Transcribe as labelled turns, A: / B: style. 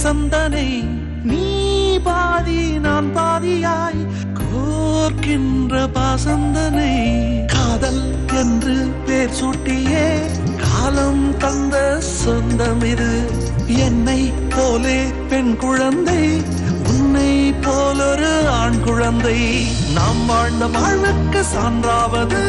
A: வசந்தனை நீ பாதி நான் பாதியாய் கோர்க்கின்ற பாசந்தனை காதல் என்று பேர் சூட்டியே காலம் தந்த சொந்தம் இது என்னை போலே பெண் குழந்தை உன்னை போலொரு ஆண் குழந்தை நாம் வாழ்ந்த வாழ்வுக்கு சான்றாவது